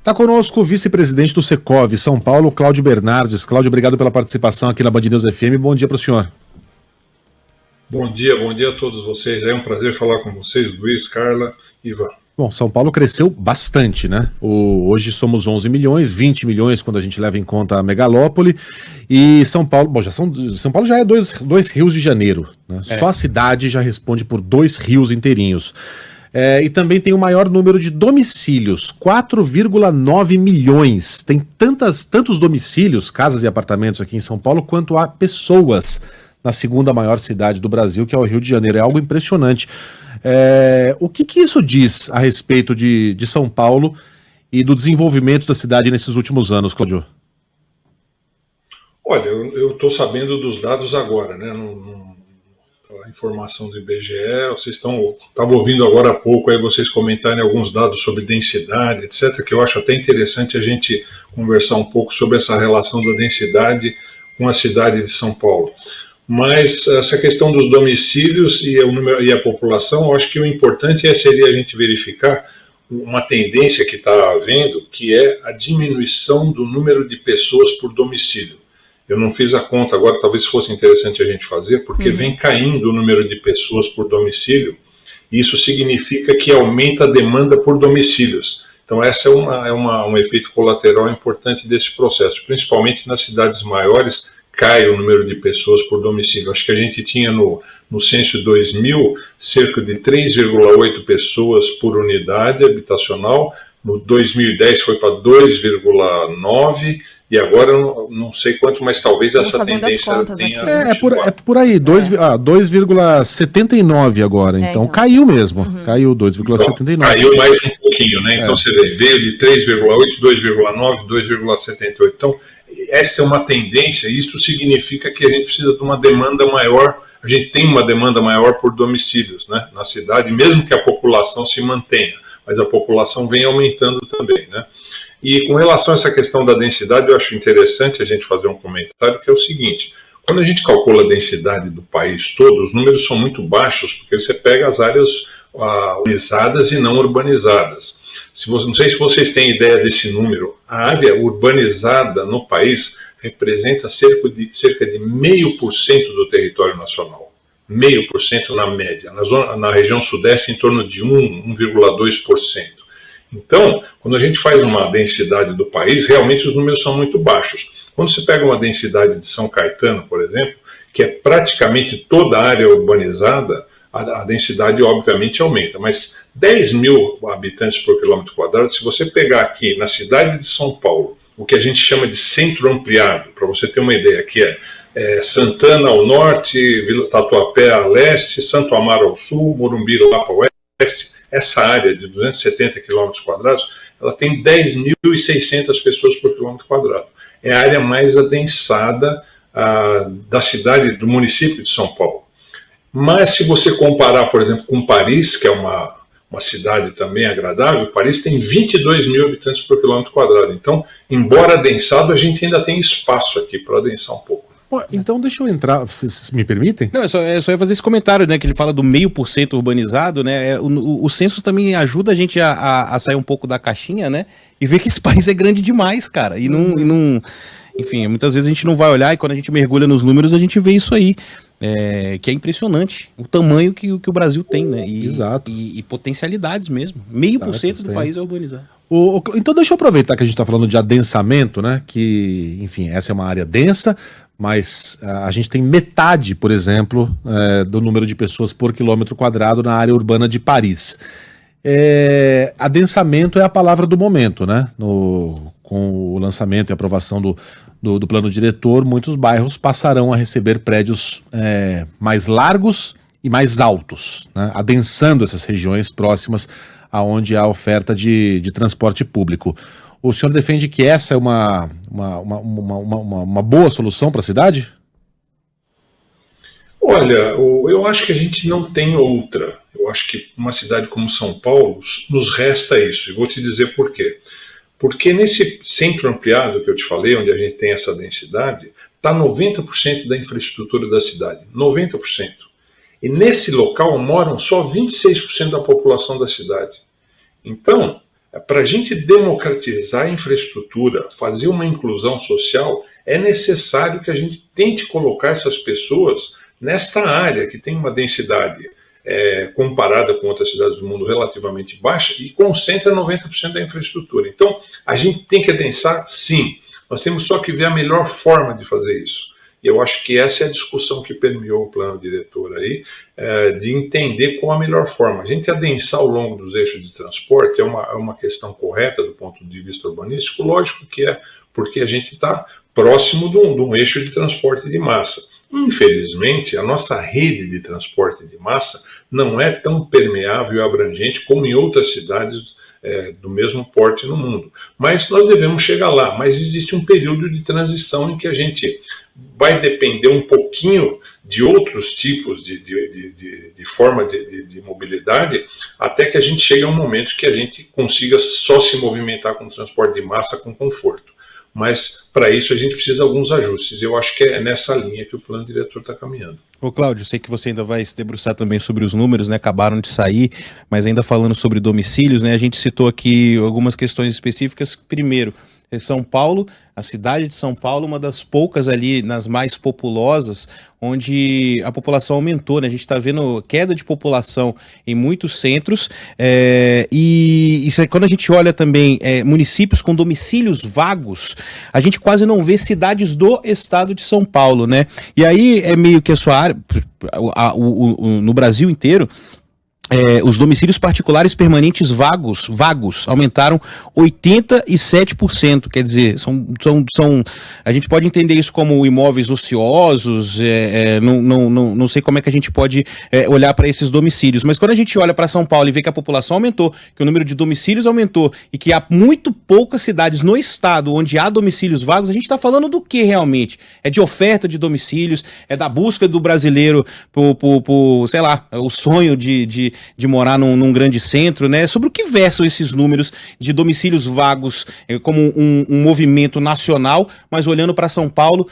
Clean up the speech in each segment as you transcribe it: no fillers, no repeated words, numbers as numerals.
Está conosco o vice-presidente do Secov São Paulo, Cláudio Bernardes. Cláudio, obrigado pela participação aqui na Band News FM. Bom dia para o senhor. Bom dia a todos vocês. É um prazer falar com vocês, Luiz, Carla, Ivan. Bom, São Paulo cresceu bastante, né? Hoje somos 11 milhões, 20 milhões quando a gente leva em conta a megalópole. E São Paulo, São Paulo já é dois rios de janeiro, né? Só a cidade já responde por 2 rios inteirinhos. E também tem o maior número de domicílios, 4,9 milhões. Tem tantos domicílios, casas e apartamentos aqui em São Paulo, quanto há pessoas na segunda maior cidade do Brasil, que é o Rio de Janeiro. É algo impressionante. O que isso diz a respeito de São Paulo e do desenvolvimento da cidade nesses últimos anos, Cláudio? Olha, eu estou sabendo dos dados agora, né? A informação do IBGE, vocês estavam ouvindo agora há pouco aí vocês comentarem alguns dados sobre densidade, etc., que eu acho até interessante a gente conversar um pouco sobre essa relação da densidade com a cidade de São Paulo. Mas essa questão dos domicílios e a população, eu acho que o importante seria a gente verificar uma tendência que está havendo, que é a diminuição do número de pessoas por domicílio. Eu não fiz a conta agora, talvez fosse interessante a gente fazer, porque vem caindo o número de pessoas por domicílio, e isso significa que aumenta a demanda por domicílios. Então esse é um efeito colateral importante desse processo, principalmente nas cidades maiores, cai o número de pessoas por domicílio. Acho que a gente tinha no censo 2000 cerca de 3,8 pessoas por unidade habitacional, no 2010 foi para 2,9 e agora não sei quanto, mas talvez essa tendência tenha... É por aí, 2,79 agora, então caiu mesmo, caiu 2,79. Caiu mais um pouquinho, né? Então você veio de 3,8, 2,9, 2,78. Então essa é uma tendência, e isso significa que a gente precisa de uma demanda maior, a gente tem uma demanda maior por domicílios, né, na cidade, mesmo que a população se mantenha, mas a população vem aumentando também, né. E com relação a essa questão da densidade, eu acho interessante a gente fazer um comentário, que é o seguinte: quando a gente calcula a densidade do país todo, os números são muito baixos, porque você pega as áreas urbanizadas e não urbanizadas. Não sei se vocês têm ideia desse número, a área urbanizada no país representa cerca de 0,5% do território nacional. 0,5% na média. Na região sudeste, em torno de 1,2%. Então, quando a gente faz uma densidade do país, realmente os números são muito baixos. Quando você pega uma densidade de São Caetano, por exemplo, que é praticamente toda a área urbanizada, a densidade obviamente aumenta, mas 10 mil habitantes por quilômetro quadrado, se você pegar aqui na cidade de São Paulo, o que a gente chama de centro ampliado, para você ter uma ideia, que é Santana ao norte, Vila Tatuapé a leste, Santo Amaro ao sul, Morumbi lá para o oeste, essa área de 270 quilômetros quadrados, ela tem 10.600 pessoas por quilômetro quadrado. É a área mais adensada da cidade, do município de São Paulo. Mas se você comparar, por exemplo, com Paris, que é uma cidade também agradável, Paris tem 22 mil habitantes por quilômetro quadrado. Então, embora adensado, a gente ainda tem espaço aqui para adensar um pouco. Então deixa eu entrar, vocês me permitem? Não, eu só ia fazer esse comentário, né, que ele fala do 0,5% urbanizado, né, o censo também ajuda a gente a sair um pouco da caixinha, né, e ver que esse país é grande demais, cara, e não, enfim, muitas vezes a gente não vai olhar e quando a gente mergulha nos números a gente vê isso aí, que é impressionante, o tamanho que o Brasil tem, né, Exato. E potencialidades mesmo, 0,5% do país é urbanizado. Então deixa eu aproveitar que a gente está falando de adensamento, né, que, enfim, essa é uma área densa, mas a gente tem metade, por exemplo, do número de pessoas por quilômetro quadrado na área urbana de Paris. Adensamento é a palavra do momento, né? Com o lançamento e aprovação do plano diretor, muitos bairros passarão a receber prédios mais largos e mais altos, né? Adensando essas regiões próximas aonde há oferta de transporte público. O senhor defende que essa é uma boa solução para a cidade? Olha, eu acho que a gente não tem outra. Eu acho que uma cidade como São Paulo nos resta isso. E vou te dizer por quê. Porque nesse centro ampliado que eu te falei, onde a gente tem essa densidade, está 90% da infraestrutura da cidade. 90%. E nesse local moram só 26% da população da cidade. Então, Para a gente democratizar a infraestrutura, fazer uma inclusão social, é necessário que a gente tente colocar essas pessoas nesta área que tem uma densidade comparada com outras cidades do mundo relativamente baixa e concentra 90% da infraestrutura. Então, a gente tem que adensar, sim. Nós temos só que ver a melhor forma de fazer isso. E eu acho que essa é a discussão que permeou o plano diretor aí, de entender qual a melhor forma. A gente adensar ao longo dos eixos de transporte é uma questão correta do ponto de vista urbanístico, lógico que é, porque a gente está próximo de um eixo de transporte de massa. Infelizmente, a nossa rede de transporte de massa não é tão permeável e abrangente como em outras cidades do mesmo porte no mundo. Mas nós devemos chegar lá. Mas existe um período de transição em que a gente vai depender um pouquinho de outros tipos de forma de mobilidade, até que a gente chegue a um momento que a gente consiga só se movimentar com transporte de massa com conforto. Mas, para isso, a gente precisa de alguns ajustes. Eu acho que é nessa linha que o plano diretor está caminhando. Ô Cláudio, sei que você ainda vai se debruçar também sobre os números, né? Acabaram de sair, mas ainda falando sobre domicílios, né? A gente citou aqui algumas questões específicas. Primeiro, São Paulo, a cidade de São Paulo, uma das poucas ali nas mais populosas, onde a população aumentou, né? A gente está vendo queda de população em muitos centros, e quando a gente olha também municípios com domicílios vagos, a gente quase não vê cidades do estado de São Paulo, né? E aí é meio que a sua área, no Brasil inteiro, os domicílios particulares permanentes vagos aumentaram 87%, quer dizer, a gente pode entender isso como imóveis ociosos, não sei como é que a gente pode olhar para esses domicílios, mas quando a gente olha para São Paulo e vê que a população aumentou, que o número de domicílios aumentou e que há muito poucas cidades no estado onde há domicílios vagos, a gente está falando do que realmente? É de oferta de domicílios, é da busca do brasileiro por sei lá, o sonho de morar num grande centro, né? Sobre o que versam esses números de domicílios vagos como um movimento nacional, mas olhando para São Paulo,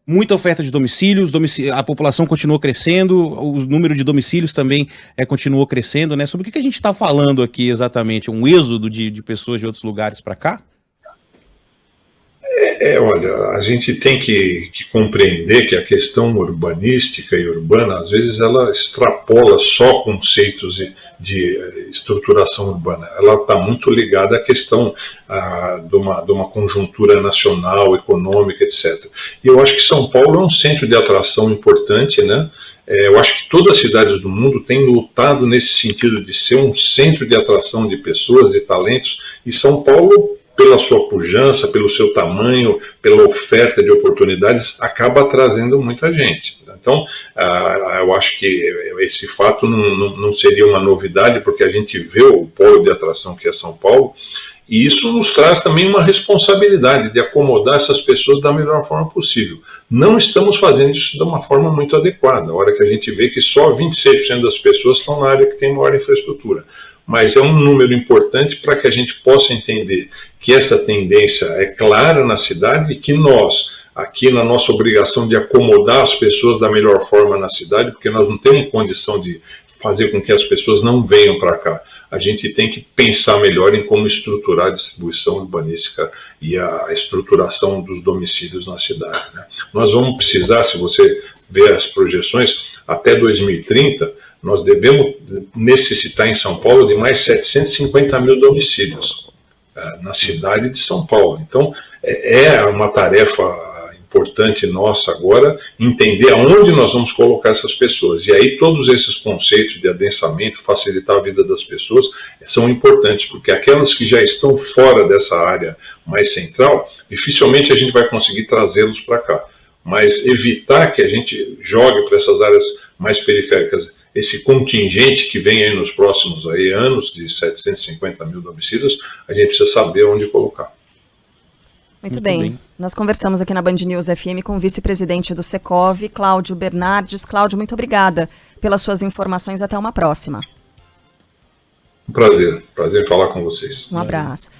muita oferta de domicílios, a população continuou crescendo, o número de domicílios também continuou crescendo, né? Sobre o que a gente está falando aqui exatamente? Um êxodo de pessoas de outros lugares para cá? Olha, a gente tem que compreender que a questão urbanística e urbana, às vezes, ela extrapola só conceitos de estruturação urbana. Ela está muito ligada à questão de uma conjuntura nacional, econômica, etc. E eu acho que São Paulo é um centro de atração importante, né? Eu acho que todas as cidades do mundo têm lutado nesse sentido de ser um centro de atração de pessoas, de talentos, e São Paulo, pela sua pujança, pelo seu tamanho, pela oferta de oportunidades, acaba trazendo muita gente. Então, eu acho que esse fato não seria uma novidade, porque a gente vê o polo de atração que é São Paulo, e isso nos traz também uma responsabilidade de acomodar essas pessoas da melhor forma possível. Não estamos fazendo isso de uma forma muito adequada, a hora que a gente vê que só 26% das pessoas estão na área que tem maior infraestrutura. Mas é um número importante para que a gente possa entender que essa tendência é clara na cidade e que nós, aqui na nossa obrigação de acomodar as pessoas da melhor forma na cidade, porque nós não temos condição de fazer com que as pessoas não venham para cá. A gente tem que pensar melhor em como estruturar a distribuição urbanística e a estruturação dos domicílios na cidade, né? Nós vamos precisar, se você ver as projeções, até 2030, nós devemos necessitar em São Paulo de mais 750 mil domicílios na cidade de São Paulo. Então, é uma tarefa importante nossa agora entender aonde nós vamos colocar essas pessoas. E aí todos esses conceitos de adensamento, facilitar a vida das pessoas, são importantes, porque aquelas que já estão fora dessa área mais central, dificilmente a gente vai conseguir trazê-los para cá. Mas evitar que a gente jogue para essas áreas mais periféricas esse contingente que vem aí nos próximos anos, de 750 mil domicílios, a gente precisa saber onde colocar. Muito bem. Nós conversamos aqui na Band News FM com o vice-presidente do Secov, Cláudio Bernardes. Cláudio, muito obrigada pelas suas informações. Até uma próxima. Um prazer falar com vocês. Um abraço.